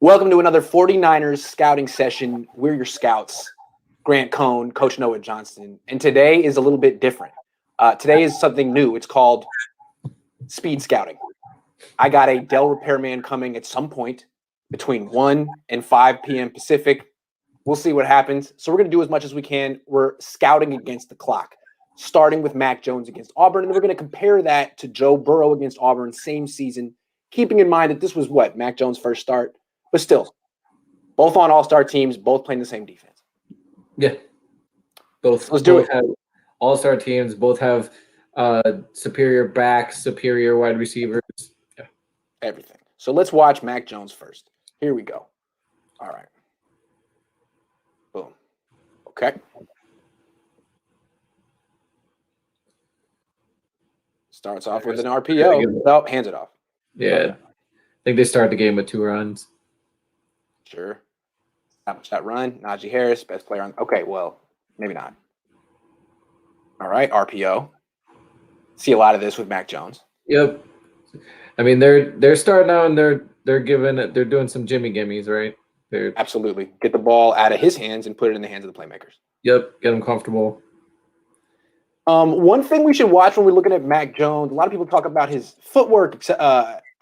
Welcome to another 49ers scouting session. We're your scouts, Grant Cohn, Coach Noah Johnston. And today is a little bit different. Today is something new. It's called speed scouting. I got a Dell repairman coming at some point between 1 and 5 p.m. Pacific. We'll see what happens. So we're going to do as much as we can. We're scouting against the clock, starting with Mac Jones against Auburn. And then we're going to compare that to Joe Burrow against Auburn, same season, keeping in mind that this was Mac Jones' first start. But still, both on all-star teams, both playing the same defense. Yeah. Let's do it. Have all-star teams, both have superior backs, superior wide receivers. Yeah. Everything. So let's watch Mac Jones first. Here we go. All right. Boom. Okay. Starts off with an RPO. Oh, hands it off. Yeah. I think they start the game with 2 runs. Sure. How much that run? Najee Harris, best player on. Okay, well, maybe not. All right, RPO. See a lot of this with Mac Jones. Yep. I mean, they're starting out and they're doing some Jimmy gimmies, right? Absolutely. Get the ball out of his hands and put it in the hands of the playmakers. Yep. Get them comfortable. One thing we should watch when we're looking at Mac Jones, a lot of people talk about his footwork,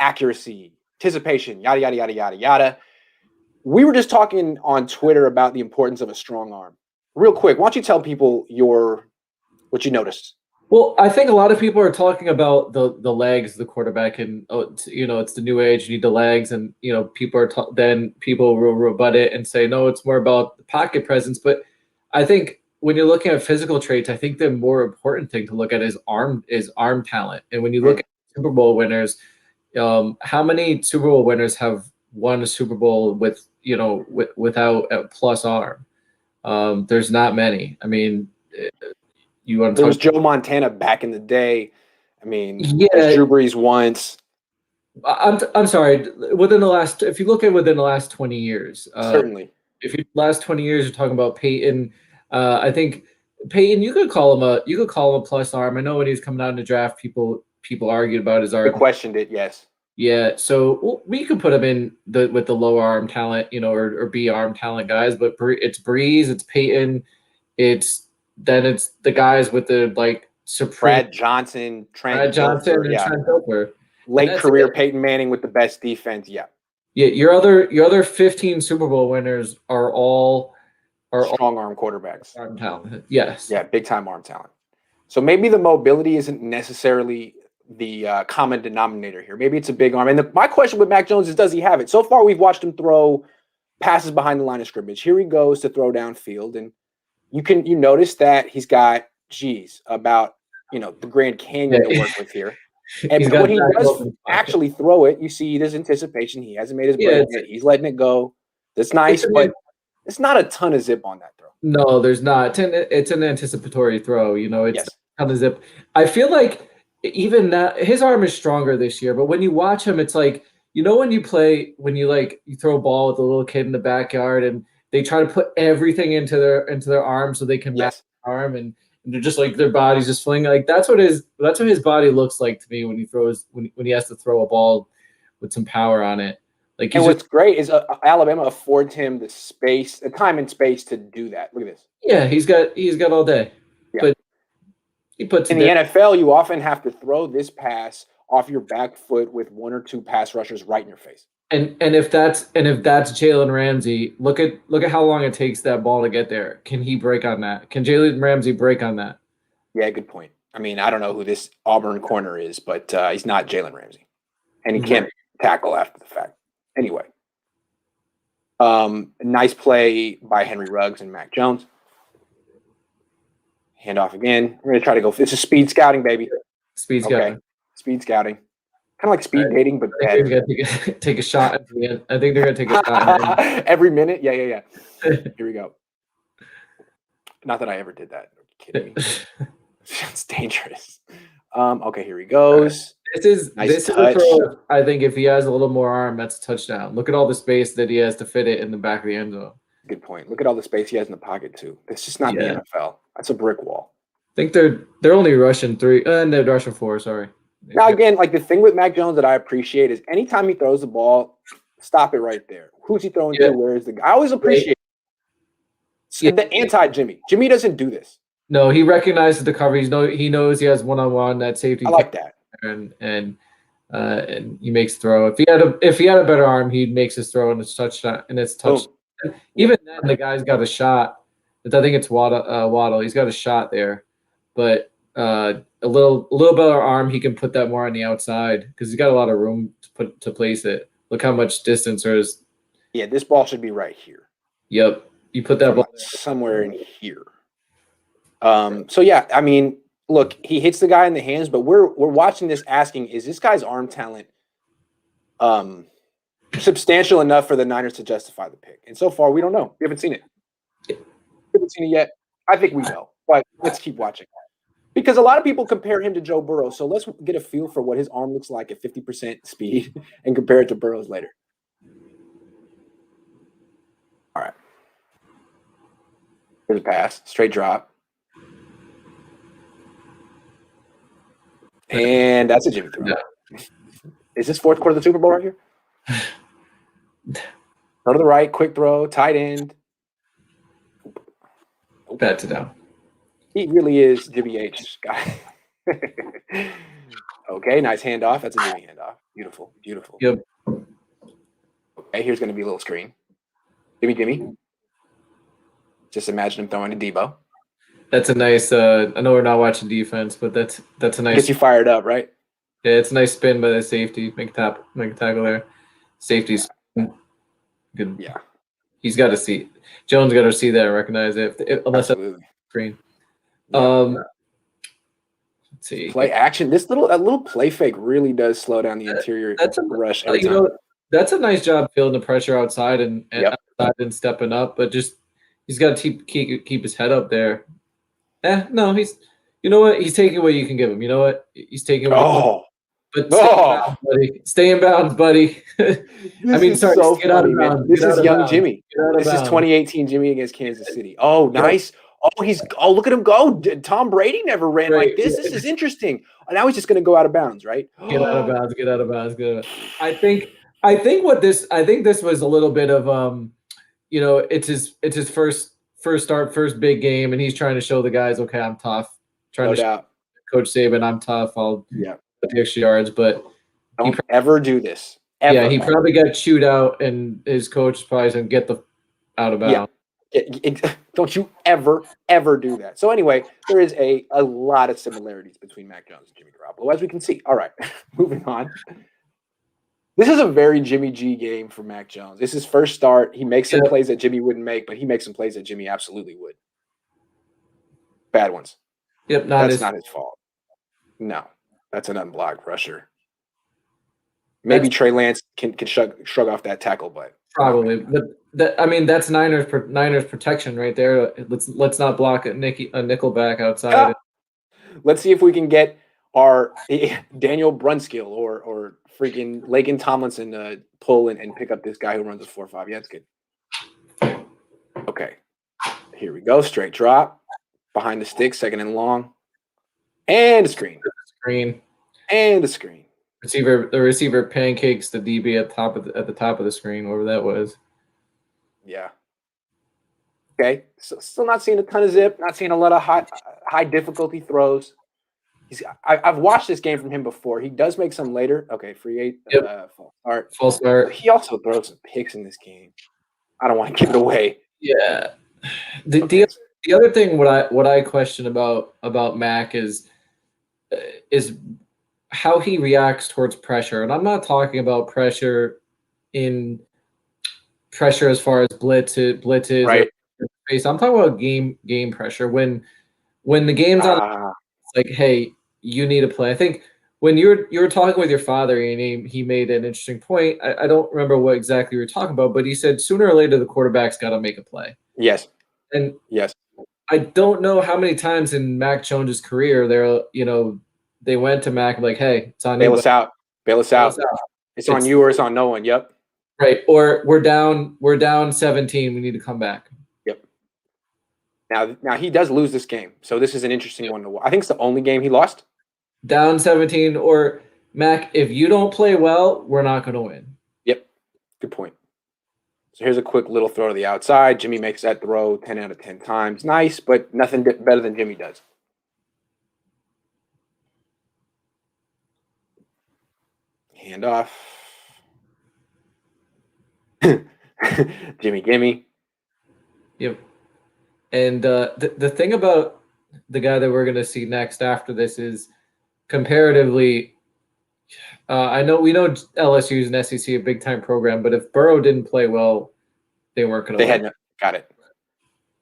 accuracy, anticipation, yada, yada, yada, yada, yada. We were just talking on Twitter about the importance of a strong arm. Real quick, why don't you tell people what you noticed? Well, I think a lot of people are talking about the legs, the quarterback, and it's the new age. You need the legs, and people then people will rebut it and say no, it's more about the pocket presence. But I think when you're looking at physical traits, I think the more important thing to look at is arm talent. And when you look at Super Bowl winners, how many Super Bowl winners have won a Super Bowl without a plus arm? There's not many. I mean, there was Joe Montana back in the day. I mean, yeah, Drew Brees once. I'm sorry. If you look at within the last 20 years, certainly. If you last 20 years, you're talking about Peyton. I think Peyton, you could call him a plus arm. I know when he was coming out in the draft, people argued about his arm. They questioned it, yes. Yeah, so we could put him in with the low arm talent, or B arm talent guys. But it's Breeze, it's Peyton, it's the guys with the Brad Johnson, Trent Dilfer. Late career Peyton Manning with the best defense. Yeah. Yeah, your other 15 Super Bowl winners are strong arm quarterbacks. Arm talent. Yes. Yeah, big time arm talent. So maybe the mobility isn't necessarily the common denominator here. Maybe it's a big arm. And my question with Mac Jones is, does he have it? So far, we've watched him throw passes behind the line of scrimmage. Here he goes to throw downfield, and you notice that he's got about the Grand Canyon to work with here. And when he does actually throw it, you see there's anticipation. He hasn't made his break yet. He's letting it go. That's nice, but it's not a ton of zip on that throw. No, there's not. It's an anticipatory throw. It's a ton of zip. I feel like even that his arm is stronger this year, but when you watch him, it's like when you throw a ball with a little kid in the backyard and they try to put everything into their arm so they can match the arm, and they're just their body's just flinging. That's what his body looks like to me when he has to throw a ball with some power on it. And what's great is Alabama affords him the time and space to do that. Look at this. Yeah, he's got all day. Yeah. But in the NFL, you often have to throw this pass off your back foot with 1 or 2 pass rushers right in your face. And if that's Jalen Ramsey, look at how long it takes that ball to get there. Can he break on that? Can Jalen Ramsey break on that? Yeah, good point. I mean, I don't know who this Auburn corner is, but he's not Jalen Ramsey, and he can't tackle after the fact. Anyway, nice play by Henry Ruggs and Mac Jones. Hand off again. We're going to try to go. This is speed scouting, baby. Speed scouting. Okay. Speed scouting. Kind of like speed dating, but better. They're going to take a shot at the end. I think they're going to take a shot. Every minute? Yeah. Here we go. Not that I ever did that. Are you kidding me? It's dangerous. Okay, here he goes. This is a throw. I think if he has a little more arm, that's a touchdown. Look at all the space that he has to fit it in the back of the end zone. Good point. Look at all the space he has in the pocket too. It's just not the NFL. That's a brick wall. I think they're only rushing 3, and they're rushing 4. Sorry. Now again, the thing with Mac Jones that I appreciate is anytime he throws the ball, Stop it right there. Who's he throwing Yeah. to? Where is the guy? I always appreciate the anti-Jimmy. Jimmy doesn't do this. No, he recognizes the cover. He knows he has one-on-one that safety. I like that. And he makes the throw. If he had a better arm, he makes his throw and it's touchdown. And it's touch. Even then, the guy's got a shot. I think it's Waddle. He's got a shot there, but a little better arm, he can put that more on the outside because he's got a lot of room to place it. Look how much distance there is. Yeah, this ball should be right here. Yep, you put that ball somewhere in here. So yeah, I mean, look, he hits the guy in the hands, but we're watching this asking, is this guy's arm talent substantial enough for the Niners to justify the pick? And so far, we don't know. We haven't seen it. We haven't seen it yet. I think we know, but let's keep watching. Because a lot of people compare him to Joe Burrow, so let's get a feel for what his arm looks like at 50% speed and compare it to Burrow's later. All right. Here's a pass, straight drop. And that's a Jimmy throw. Yeah. Is this fourth quarter of the Super Bowl right here? Throw to the right, quick throw, tight end. Bad to down. He really is Jimmy H guy. Okay, nice handoff. That's a Jimmy handoff. Beautiful, beautiful. Yep. Okay, here's going to be a little screen. Jimmy. Just imagine him throwing to Debo. That's a nice. I know we're not watching defense, but that's a nice. Gets you fired up, right? Yeah, it's a nice spin by the safety. Make a tackle there. Safety's good. Yeah, he's got to see. Jones got to see that and recognize it. Unless that's screen. Let's see. Play action. That little play fake really does slow down the interior rush every time. That's a nice job feeling the pressure outside and outside and stepping up, but just he's got to keep his head up there. No, he's. You know what? He's taking what you can give him. You know what? He's taking. Stay in bounds, buddy. Get out of bounds. This is young Jimmy. This is 2018 Jimmy against Kansas City. Oh, nice. Oh, look at him go. Tom Brady never ran like this. This is interesting. Now he's just going to go out of bounds, right? Get out of bounds. I think this was a little bit of it's his first start, first big game, and he's trying to show the guys, okay, I'm tough. Trying to show Coach Saban, I'm tough. I'll put the extra yards, but don't ever do this. Ever. Yeah, he probably got chewed out, and his coach probably said, get the out of bounds. Don't you ever do that. So anyway, there is a lot of similarities between Mac Jones and Jimmy Garoppolo, as we can see. All right, moving on. This is a very Jimmy G game for Mac Jones. This is his first start. He makes some plays that Jimmy wouldn't make, but he makes some plays that Jimmy absolutely would. Bad ones. Yep, that's not his fault. No, that's an unblocked rusher. Maybe Trey Lance can shrug off that tackle, but probably. But that's Niners protection right there. Let's not block a nickel back outside. Let's see if we can get our Daniel Brunskill or freaking Lakin Tomlinson pull and pick up this guy who runs a 4.5. Yeah, that's good. Okay, here we go. Straight drop. Behind the stick, second and long. And a screen. And a screen. The receiver pancakes the DB at the top of the screen, wherever that was. Yeah. Okay. So still not seeing a ton of zip, not seeing a lot of high difficulty throws. I've watched this game from him before. He does make some later. Okay, free 8. False start. He also throws some picks in this game. I don't want to give it away. Yeah. The other thing, what I question about Mac is how he reacts towards pressure, and I'm not talking about pressure as far as blitzes. Right. I'm talking about game pressure when the game's on. It's like, hey, you need to play. I think when you were talking with your father, and he made an interesting point. I don't remember what exactly you were talking about, but he said sooner or later the quarterback's got to make a play. Yes. And yes. I don't know how many times in Mac Jones' career they went to Mac like, hey, it's on you. Bail us out. It's on you or it's on no one. Yep. Right. Or we're down 17. We need to come back. Yep. Now he does lose this game. So this is an interesting one to watch. I think it's the only game he lost. Down 17 or Mac, if you don't play well, we're not going to win. Yep. Good point. So here's a quick little throw to the outside. Jimmy makes that throw 10 out of 10 times. Nice, but nothing better than Jimmy does. Hand off. Jimmy, gimme. Yep. And the thing about the guy that we're going to see next after this is comparatively, we know LSU is an SEC, a big time program, but if Burrow didn't play well, they weren't going to win. Got it.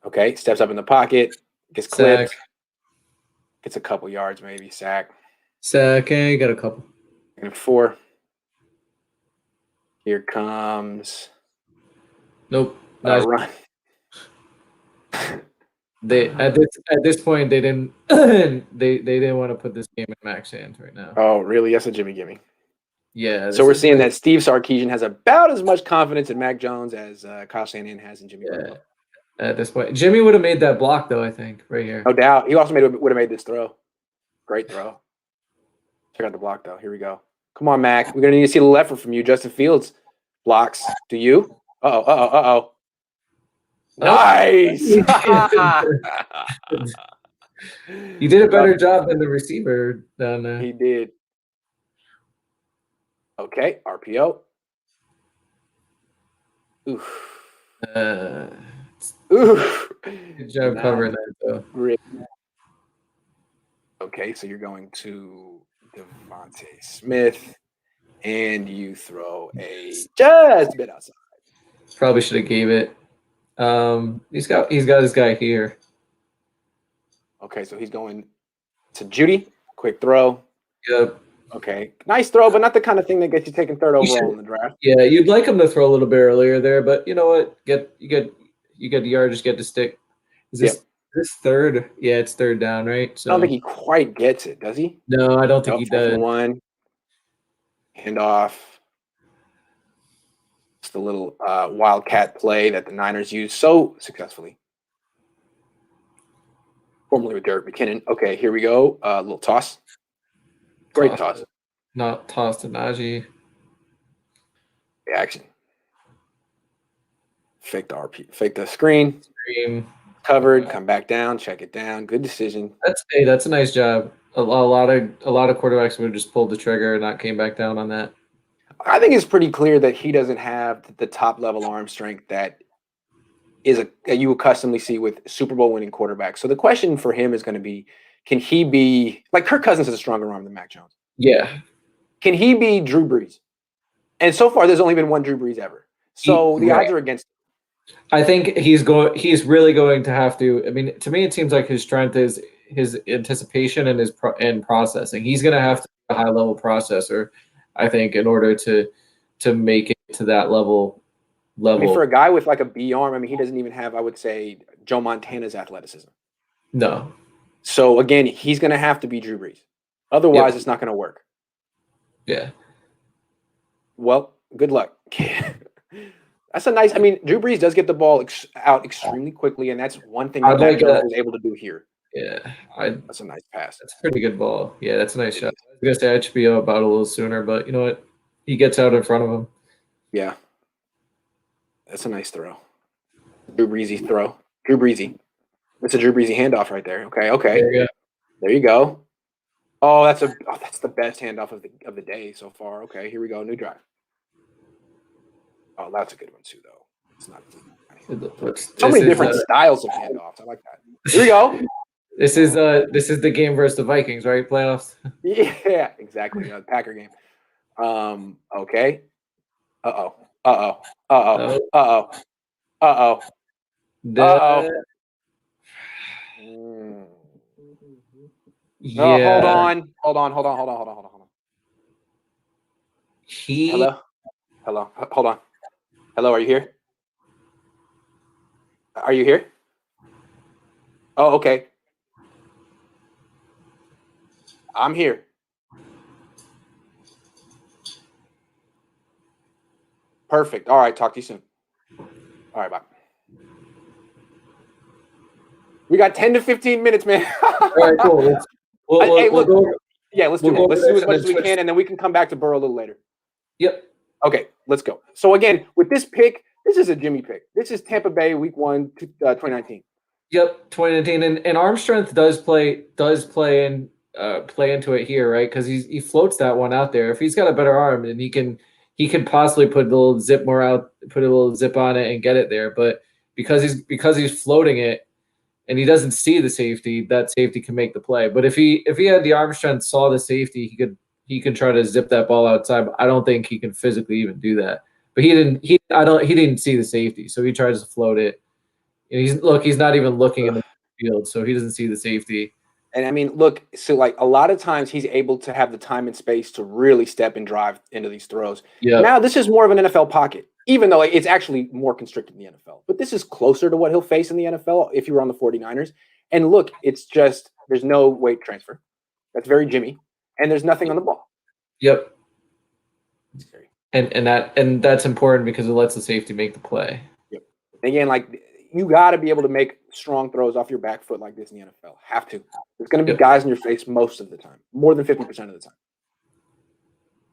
Okay, steps up in the pocket, gets clipped, gets a couple yards maybe, sack. Okay, got a couple. And 4. Here comes. Nope. Nice run. They at this point they didn't they didn't want to put this game in Mac's hands right now. Oh, really? That's a Jimmy gimme. Yeah. So we're seeing that Steve Sarkisian has about as much confidence in Mac Jones as Kyle Shanahan has in Jimmy Burrow. At this point, Jimmy would have made that block though. I think right here. No doubt. He also would have made this throw. Great throw. Check out the block though. Here we go. Come on, Mac. We're gonna need to see a little effort from you. Justin Fields blocks. Do you? Uh-oh. Nice. You did a better job than the receiver down there. He did. Okay, RPO. Oof. Oof. Good job covering that though. Great. Okay, so you're going to Devontae Smith, and you throw just a bit outside. Probably should have gave it. He's got his guy here. Okay, so he's going to Judy. Quick throw. Yep. Okay, nice throw, but not the kind of thing that gets you taken 3rd overall in the draft. Yeah, you'd like him to throw a little bit earlier there, but you know what? You get the yard, just get to stick. Is this this 3rd? Yeah, it's 3rd down, right? So I don't think he quite gets it, does he? No, I don't think he does. 1. Hand off. It's the little wildcat play that the Niners use so successfully. Formerly with Derek McKinnon. Okay, here we go. A little toss. Great toss. Not toss to Najee. Action. Fake the screen. Covered. Come back down. Check it down. Good decision. That's a nice job. A lot of quarterbacks would have just pulled the trigger and not came back down on that. I think it's pretty clear that he doesn't have the top level arm strength that you accustomedly see with Super Bowl winning quarterbacks. So the question for him is going to be, can he be like Kirk Cousins has a stronger arm than Mac Jones? Yeah. Can he be Drew Brees? And so far, there's only been one Drew Brees ever. So the odds are against him. I think he's really going to have to. I mean, to me, it seems like his strength is his anticipation and his processing. He's going to have to be a high level processor, I think, in order to make it to that level. I mean, for a guy with like a B arm, I mean, he doesn't even have, I would say, Joe Montana's athleticism. No. So again, he's going to have to be Drew Brees. Otherwise, it's not going to work. Yeah. Well, good luck. That's a nice. I mean, Drew Brees does get the ball out extremely quickly, and that's one thing that Mac Jones was able to do here. Yeah, that's a nice pass. That's a pretty good ball. Yeah, that's a nice shot. I was gonna say I should be about a little sooner, but you know what? He gets out in front of him. Yeah, that's a nice throw. Drew Breesy throw. Drew Breesy. That's a Drew Breesy handoff right there. Okay. There you go. Oh, that's the best handoff of the day so far. Okay, here we go. New drive. Oh, that's a good one too, though. It's not. So many different styles of handoffs. I like that. Here we go. This is the game versus the Vikings, right? Playoffs. Yeah, exactly. Packer game. Okay. Uh-oh. Yeah. No, hold on. Hello. Hold on. Hello, are you here? Are you here? Oh, okay. I'm here. Perfect. All right, talk to you soon. All right, bye. We got 10 to 15 minutes, man. All right, cool. Let's do it. Let's do as much as we can, and then we can come back to Burrow a little later. Yep. Okay, let's go. So again, with this pick, this is a Jimmy pick. This is Tampa Bay Week 1, 2019. Yep, 2019, and arm strength does play into it here, right? Because he floats that one out there. If he's got a better arm, then he can possibly put a little zip on it and get it there. But because he's floating it and he doesn't see the safety, that safety can make the play. But if he had the arm strength, saw the safety, he could try to zip that ball outside. But I don't think he can physically even do that. But he didn't see the safety, so he tries to float it. And he's not even looking in the field, so he doesn't see the safety. And I mean, look, so like a lot of times he's able to have the time and space to really step and drive into these throws. Yeah. Now this is more of an NFL pocket, even though it's actually more constricted in the NFL. But this is closer to what he'll face in the NFL if you were on the 49ers. And look, it's just there's no weight transfer. That's very Jimmy. And there's nothing on the ball. Yep. And that's important because it lets the safety make the play. Yep. Again, like you got to be able to make strong throws off your back foot like this in the NFL. Have to. There's going to be guys in your face most of the time, more than 50% of the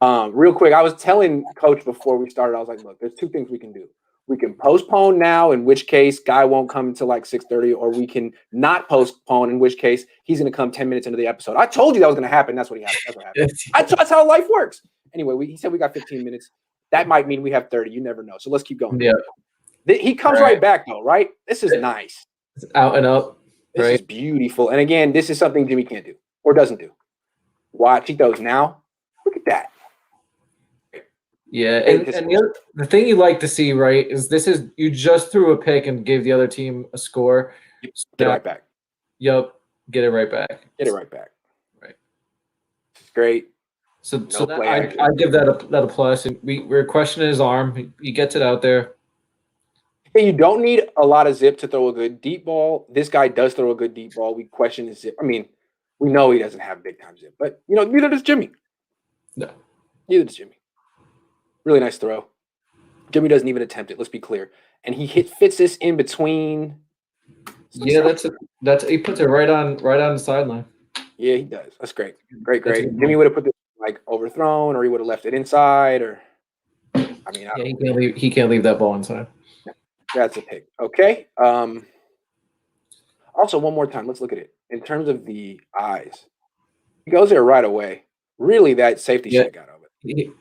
time. Real quick, I was telling Coach before we started, I was like, look, there's two things we can do. We can postpone now, in which case guy won't come until like 6:30, or we can not postpone, in which case he's going to come 10 minutes into the episode. I told you that was going to happen. That's what happened. That's how life works. Anyway, he said we got 15 minutes. That might mean we have 30. You never know. So let's keep going. Yeah. He comes right back, though, right? This is nice. It's out and up. This is beautiful. And again, this is something Jimmy can't do or doesn't do. Watch, he throws now. Look at that. Yeah, and the thing you like to see, right, is you just threw a pick and gave the other team a score. Get it right back. Yep, get it right back. Get it right back. Right. Great. So I give that a plus. And we're questioning his arm. He gets it out there. You don't need a lot of zip to throw a good deep ball. This guy does throw a good deep ball. We question his zip. I mean, we know he doesn't have big time zip, but neither does Jimmy. No. Neither does Jimmy. Really nice throw. Jimmy doesn't even attempt it. Let's be clear. And he fits this in between. Yeah, that's he puts it right on the sideline. Yeah, he does. That's great. Great. Jimmy would have put this like overthrown, or he would have left it inside, or I mean, he can't leave that ball inside. That's a pick. Okay. Also, one more time, let's look at it. In terms of the eyes, he goes there right away. Really, that safety should have got over it.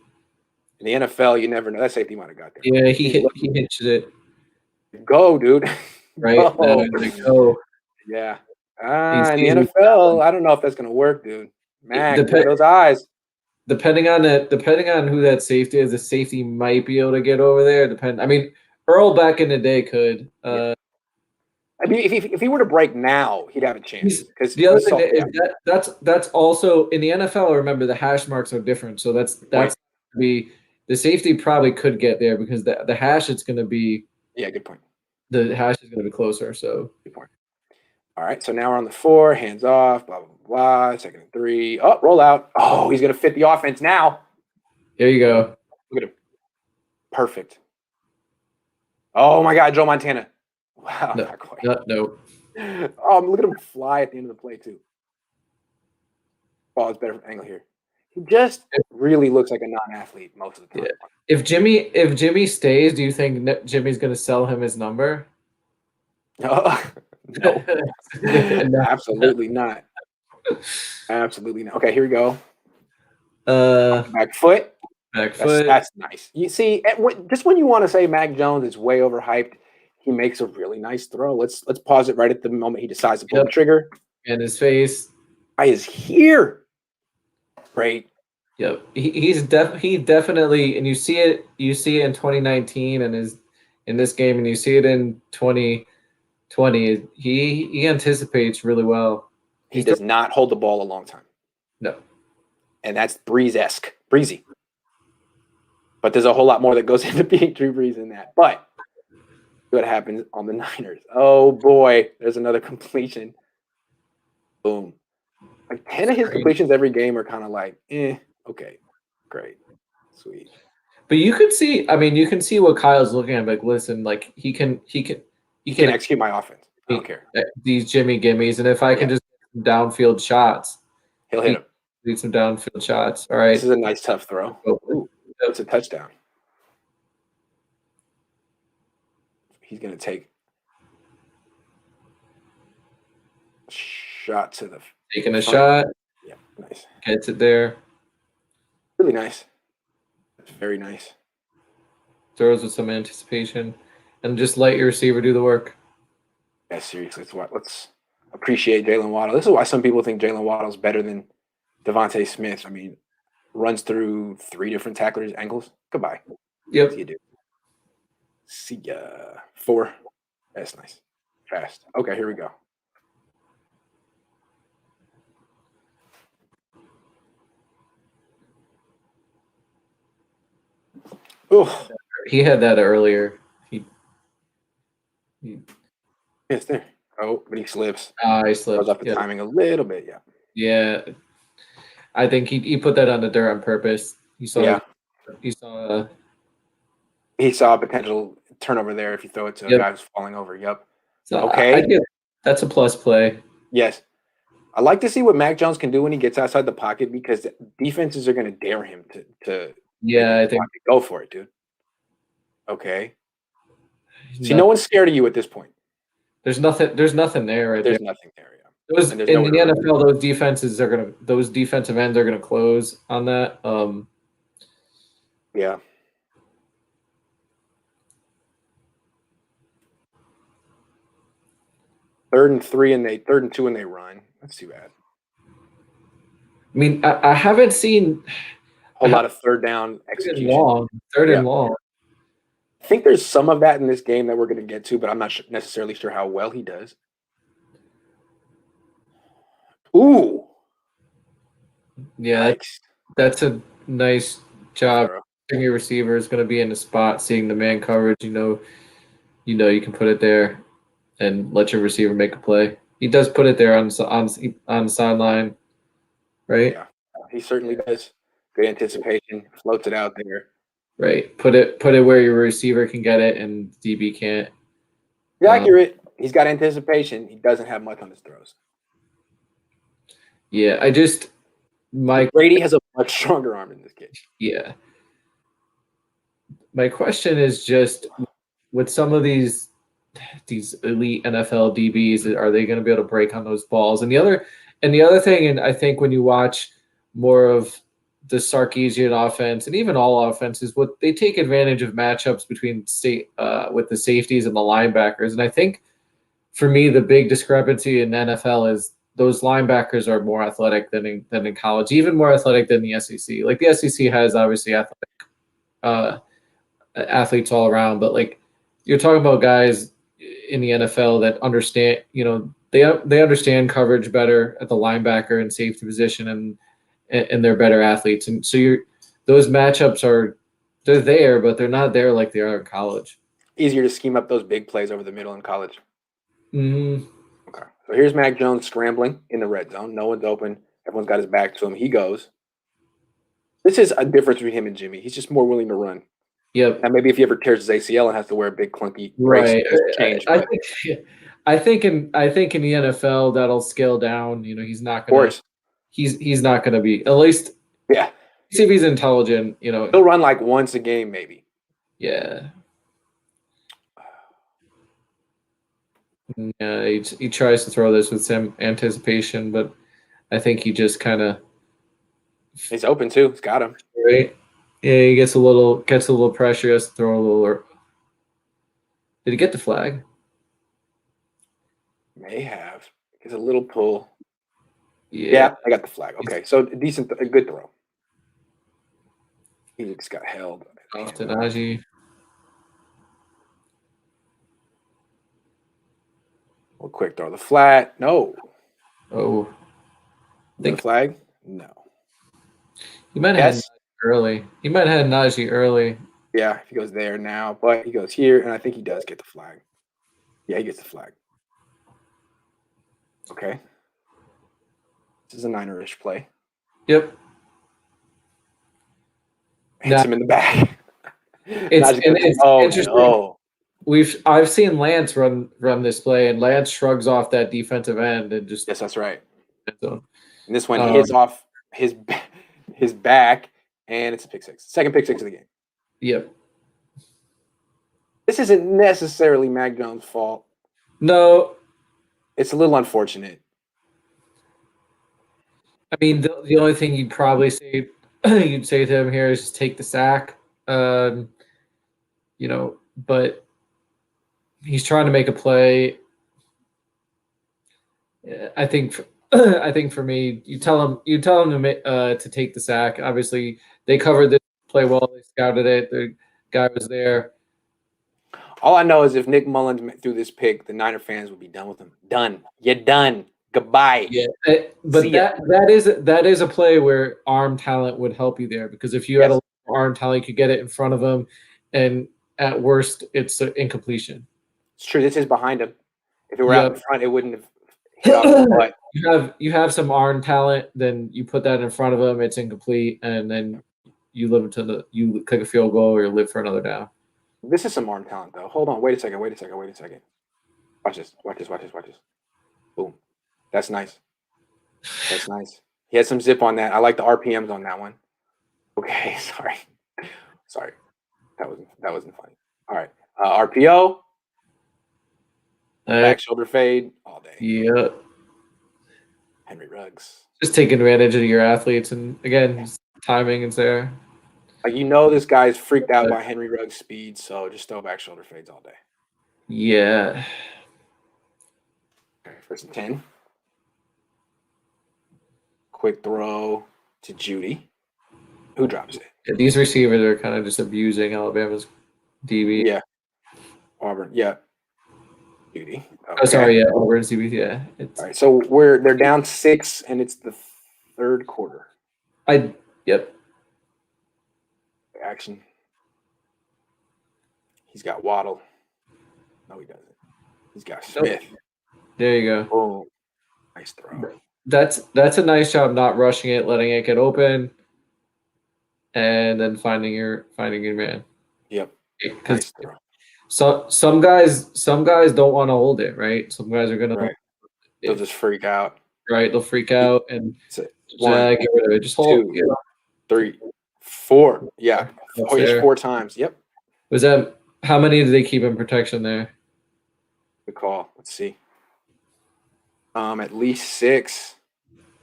In the NFL, you never know. That safety might have got there. Yeah, he hits it. Go, dude. Right. Go. Yeah. In the NFL, I don't know if that's going to work, dude. Man, those eyes. Depending on who that safety is, the safety might be able to get over there. I mean, Earl back in the day could. I mean, if he were to break now, he'd have a chance. Because the other thing is that's also in the NFL. Remember, the hash marks are different, so that's the safety probably could get there because the hash it's going to be. Yeah, good point. The hash is going to be closer, so good point. All right, so now we're on the 4, hands off, blah blah blah. 2nd and 3. Oh, roll out. Oh, he's going to fit the offense now. There you go. Look at him. Perfect. Oh my God, Joe Montana. Wow, not quite. No. Look at him fly at the end of the play too. Oh, it's better from angle here. He just really looks like a non-athlete most of the time. Yeah. If Jimmy stays, do you think Jimmy's going to sell him his number? No, absolutely not. Absolutely not. Okay, here we go. Back foot. That's nice. You see, just when you want to say Mac Jones is way overhyped, he makes a really nice throw. Let's pause it right at the moment he decides to pull the trigger. And his face. I is here. Great. Yep. He definitely, and you see it in 2019 and in this game, and you see it in 2020. He anticipates really well. He does not hold the ball a long time. No. And that's Breeze-esque. Breezy. But there's a whole lot more that goes into being Drew Brees than that. But what happens on the Niners? Oh boy, there's another completion. Boom. Like 10 of his completions every game are kind of like, okay, great, sweet. But you can see what Kyle's looking at. Like, listen, like he can execute my offense. I don't care. These Jimmy gimmies, and if I can just get some downfield shots, he'll hit him. Lead some downfield shots. All right. This is a nice tough throw. Ooh, it's a touchdown. He's going to take a shot to the Taking a front. shot. Yeah, nice. Gets it there. Really nice. That's very nice. Throws with some anticipation. And just let your receiver do the work. Yeah, seriously. Let's appreciate Jalen Waddle. This is why some people think Jalen Waddle's better than Devontae Smith. I mean, runs through 3 different tacklers' ankles. Goodbye. Yep. See you, dude. See ya. 4. That's nice. Fast. Okay, here we go. Oh, He had that earlier. it's there. Oh, but he slips. He slipped. Throws off the timing a little bit. Yeah. Yeah. I think he put that on the dirt on purpose. You saw. Yeah. You saw. He saw a potential turnover there if you throw it to a guy who's falling over. Yep. So Okay. That's a plus play. Yes. I like to see what Mac Jones can do when he gets outside the pocket because defenses are going to dare him to I think go for it, dude. Okay. See, no one's scared of you at this point. There's nothing there. There's nothing there. Yeah. In the NFL, those defensive ends are gonna close on that. Yeah. Third and 2 and they run. That's too bad. I mean, I haven't seen a whole lot of third down execution. Third and long. I think there's some of that in this game that we're going to get to, but I'm not necessarily sure how well he does. Ooh. Yeah, that's a nice job. Your receiver is going to be in the spot, seeing the man coverage. You know you can put it there and let your receiver make a play. He does put it there on the sideline, right? Yeah, he certainly does. Good anticipation, floats it out there. Right, put it where your receiver can get it and DB can't. He's accurate. He's got anticipation. He doesn't have much on his throws. Yeah, Brady has a much stronger arm in this case. Yeah. My question is just with some of these elite NFL DBs, are they going to be able to break on those balls? And the other thing, and I think when you watch more of the Sarkisian offense and even all offenses, what they take advantage of matchups between with the safeties and the linebackers. And I think for me, the big discrepancy in NFL is those linebackers are more athletic than in college, even more athletic than the SEC. Like the SEC has obviously athletes all around, but like you're talking about guys in the NFL that understand, they understand coverage better at the linebacker and safety position, and they're better athletes. And so those matchups they're there, but they're not there like they are in college. Easier to scheme up those big plays over the middle in college. Mm-hmm. Okay. So here's Mac Jones scrambling in the red zone. No one's open. Everyone's got his back to him. He goes. This is a difference between him and Jimmy. He's just more willing to run. Yep. And maybe if he ever tears his ACL and has to wear a big clunky brace, I think in the NFL that'll scale down. He's not going to. He's not going to be, at least. Yeah. See if he's intelligent. He'll run like once a game, maybe. Yeah. Yeah, he tries to throw this with some anticipation, but I think he just kind of. He's open too. He's got him. Right. Yeah, he gets a little pressure. He has to throw a little. Did he get the flag? May have. It's a little pull. Yeah, I got the flag. Okay, so a good throw. He just got held. Off to Najee. Well, quick throw. The flat. No. Oh. The flag? No. He might have had early. He might have had Najee early. Yeah, if he goes there now, but he goes here, and I think he does get the flag. Yeah, he gets the flag. Okay. This is a Niner-ish play. Yep. Hits him in the back. It's interesting. No. I've seen Lance run this play, and Lance shrugs off that defensive end and just. Yes, that's right. So, and this one hits off his back, and it's a pick six. Second pick six of the game. Yep. This isn't necessarily Mac Jones' fault. No, It's a little unfortunate. I mean the only thing you'd probably say you'd say to him here is just take the sack. But he's trying to make a play. I think I think for me, you tell him to take the sack. Obviously, they covered this play well. They scouted it. The guy was there. All I know is if Nick Mullins threw this pick, the Niner fans would be done with him. Done. You're done. Goodbye. Yeah, but that is a play where arm talent would help you there, because if you had a arm talent, you could get it in front of him, and at worst, it's an incompletion. It's true. This is behind him. If it were out in front, it wouldn't have hit off his butt. You have some arm talent, then you put that in front of him, it's incomplete, and then you kick a field goal or you live for another down. This is some arm talent, though. Hold on. Wait a second. Watch this. Boom. That's nice. He had some zip on that. I like the RPMs on that one. Okay, sorry. That wasn't funny. All right, RPO, back shoulder fade all day. Yeah. Henry Ruggs. Just taking advantage of your athletes, and again, timing is there. Like, this guy's freaked out by Henry Ruggs' speed, so just throw back shoulder fades all day. Yeah. Okay, 1st and 10. Quick throw to Judy, who drops it. Yeah, these receivers are kind of just abusing Alabama's DB. Yeah. Auburn. Yeah. Judy. Okay. Oh, sorry. Yeah. Auburn's DB. Yeah. All right. So they're down 6, and it's the 3rd quarter. Yep. Action. He's got Waddle. No, he doesn't. He's got Smith. There you go. Oh, nice throw. That's a nice job not rushing it, letting it get open, and then finding your man. Yep. Because some guys don't want to hold it, right? Some guys are gonna they'll just freak out. Right, they'll freak out and get rid of it. Just hold 2, 3, 4. Yeah. 4 times. Yep. Was that how many did they keep in protection there? Good call. Let's see. At least 6.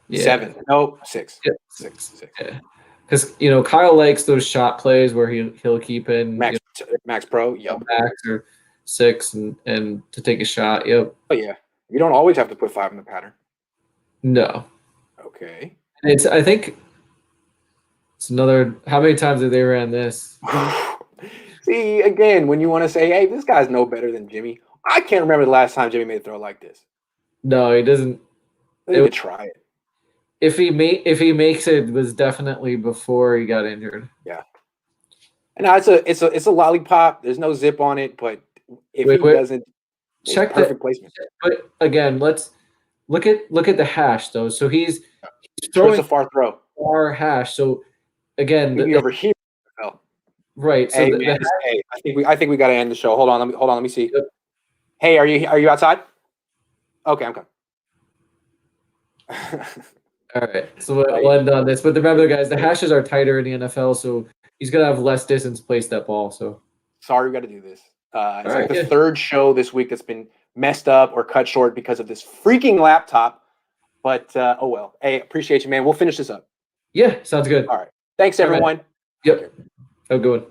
Yeah. 7. Nope. 6. Yep. 6. Yeah. Because Kyle likes those shot plays where he'll keep in Max Pro. Yep. Max or 6 and to take a shot. Yep. Oh yeah. You don't always have to put 5 in the pattern. No. Okay. I think it's another. How many times have they ran this? See, again, when you want to say, "Hey, this guy's no better than Jimmy," I can't remember the last time Jimmy made a throw like this. No, he doesn't. They would try it. If he makes it, was definitely before he got injured. Yeah. And now it's a lollipop. There's no zip on it, but if he doesn't, check perfect placement. But again, let's look at the hash though. So he's throwing a far throw. Far hash. So again, maybe over here. Right. So I think we got to end the show. Hold on. Let me see. Yep. Hey, are you outside? Okay, I'm coming. All right. So we'll end on this. But remember, guys, the hashes are tighter in the NFL, so he's gonna have less distance to place that ball. So sorry, we got to do this. It's the 3rd show this week that's been messed up or cut short because of this freaking laptop. But oh well. Hey, appreciate you, man. We'll finish this up. Yeah, sounds good. All right. Thanks, everyone. Yep. Have a good one.